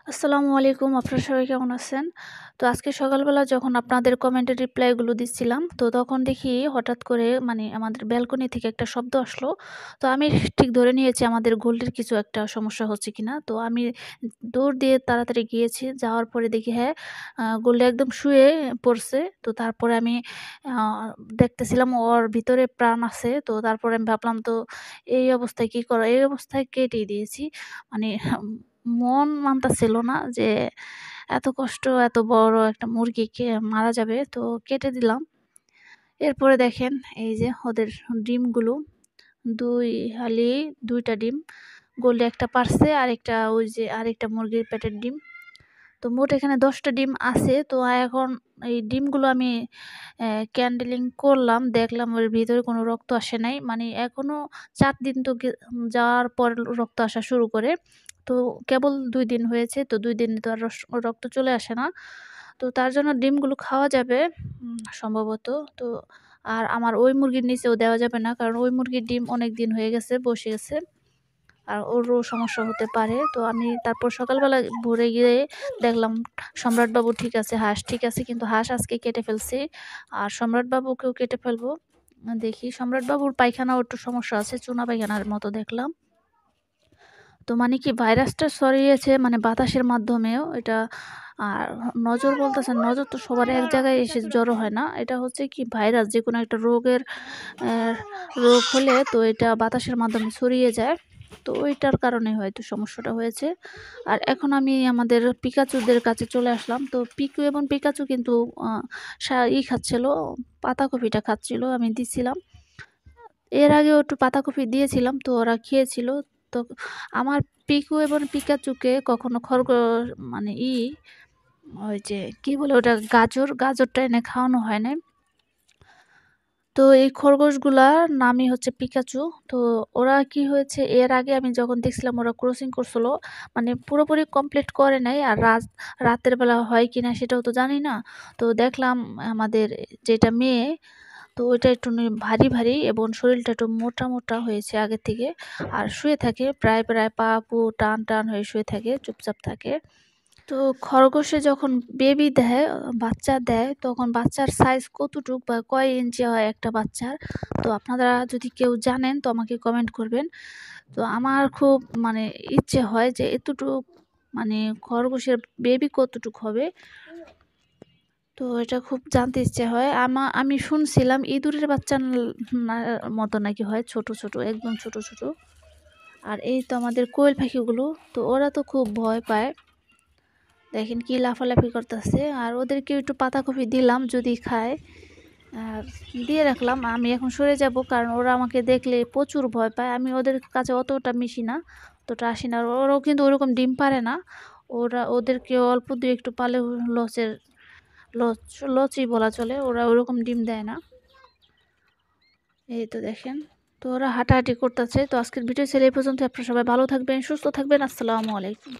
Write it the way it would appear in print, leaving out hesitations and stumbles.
আসসালামু আলাইকুম। আপনারা সবাই কেমন আছেন? তো আজকে সকালবেলা যখন আপনাদের কমেন্টের রিপ্লাইগুলো দিচ্ছিলাম, তো তখন দেখি হঠাৎ করে আমাদের ব্যালকনি থেকে একটা শব্দ আসলো। তো আমি ঠিক ধরে নিয়েছি আমাদের গোল্ডের কিছু একটা সমস্যা হচ্ছে কিনা। তো আমি দৌড় দিয়ে তাড়াতাড়ি গিয়েছি। যাওয়ার পরে দেখি হ্যাঁ, গোল্ডে একদম শুয়ে পড়ছে। তো তারপরে আমি আ দেখতেছিলাম ওর ভিতরে প্রাণ আছে। তো তারপরে আমি ভাবলাম তো এই অবস্থায় কি করা? এই অবস্থায় কেটেই দিয়েছি। মানে মন মানতাছিল না যে এত কষ্ট এত বড় একটা মুরগিকে মারা যাবে। তো কেটে দিলাম। এরপরে দেখেন এই যে ওদের ডিমগুলো ২ হালি ২ টা ডিম। গোল্ডে একটা পারছে আরেকটা ওই যে আরেকটা মুরগির পেটের ডিম। তো মোট এখানে ১০ টা ডিম আছে। তো এখন এই ডিমগুলো আমি ক্যান্ডেলিং করলাম। দেখলাম ওর ভিতরে কোনো রক্ত আসে নাই। মানে এখনো ৪ দিন তো যাওয়ার পর রক্ত আসা শুরু করে। তো কেবল ২ দিন হয়েছে। তো ২ দিনে তো আর রক্ত চলে আসে না। তো তার জন্য ডিমগুলো খাওয়া যাবে সম্ভবত। তো আর আমার ওই মুরগির নিচেও দেওয়া যাবে না। কারণ ওই মুরগির ডিম অনেক দিন হয়ে গেছে, বসে গেছে। আর ওরও সমস্যা হতে পারে। তো আমি তারপর সকালবেলা ভোরে গিয়ে দেখলাম সম্রাটবাবু ঠিক আছে, হাঁস ঠিক আছে। কিন্তু হাঁস আজকে কেটে ফেলছি। আর সম্রাটবাবুকেও কেটে ফেলবো। দেখি সম্রাটবাবুর পায়খানাও একটু সমস্যা আছে, চুনা পায়খানার মতো দেখলাম। তো মানে কি ভাইরাসটা ছড়িয়েছে বাতাসের মাধ্যমেও এটা। আর নজর বলতেছেন, নজর তো সবার এক জায়গায় এসে জড়ো হয় না। এটা হচ্ছে কি ভাইরাস যেকোনো একটা রোগ হলে তো এটা বাতাসের মাধ্যমে ছড়িয়ে যায়। তো ওইটার কারণে হয়তো সমস্যাটা হয়েছে। আর এখন আমি আমাদের পিকাচুদের কাছে চলে আসলাম। তো পিকু এবং পিকাচু কিন্তু আ সা ই খাচ্ছিল, পাতাকপিটা খাচ্ছিল, আমি দিচ্ছিলাম। এর আগেও একটু পাতাকপি দিয়েছিলাম, তো ওরা খেয়েছিল। তো আমার পিকু এবং পিকাচুকে কখনো মানে ওই যে কি বলে ওটা গাজরটা এনে খাওয়ানো হয় নাই। তো এই খরগোশগুলার নামই হচ্ছে পিকাচু। তো ওরা কি হয়েছে এর আগে আমি যখন দেখছিলাম ওরা ক্রসিং করছিল, মানে পুরোপুরি কমপ্লিট করে নাই। আর রাতের বেলা হয় কিনা সেটাও তো জানি না। তো দেখলাম আমাদের যেটা মেয়ে, তো ওইটা একটু ভারী এবং শরীরটা একটু মোটা হয়েছে আগের থেকে। আর শুয়ে থাকে প্রায় পা টান হয়ে শুয়ে থাকে, চুপচাপ থাকে। তো খরগোশে যখন বেবি দেয়, বাচ্চা দেয়, তখন বাচ্চার সাইজ কতটুক বা কয় ইঞ্চি হয় একটা বাচ্চার? তো আপনারা যদি কেউ জানেন তো আমাকে কমেন্ট করবেন। তো আমার খুব ইচ্ছে হয় যে এতটুক খরগোশের বেবি কতটুক হবে? তো এটা খুব জানতে ইচ্ছে হয়। আমি শুনছিলাম ইঁদুরের বাচ্চার না মতো নাকি হয়, ছোট, একদম ছোট। আর এই তো আমাদের কোয়েল পাখিগুলো, তো ওরা তো খুব ভয় পায়। দেখেন কি লাফালাফি করতেছে। আর ওদেরকে একটু পাতাকপি দিলাম যদি খায়। আর দিয়ে রাখলাম। আমি এখন সরে যাব, কারণ ওরা আমাকে দেখলে প্রচুর ভয় পায়। আমি ওদের কাছে অতটা মিশি না, অতটা আসি না। আর ওরাও কিন্তু ওরকম ডিম পারে না। ওদেরকে অল্প দু একটু পালে লসের লচ লচই বলা চলে। ওরা ওরকম ডিম দেয় না। এই তো দেখেন। তো ওরা হাঁটাহাঁটি করতেছে। তো আজকের ভিডিও ছিল এই পর্যন্ত। আপনারা সবাই ভালো থাকবেন, সুস্থ থাকবেন। আসসালামু আলাইকুম।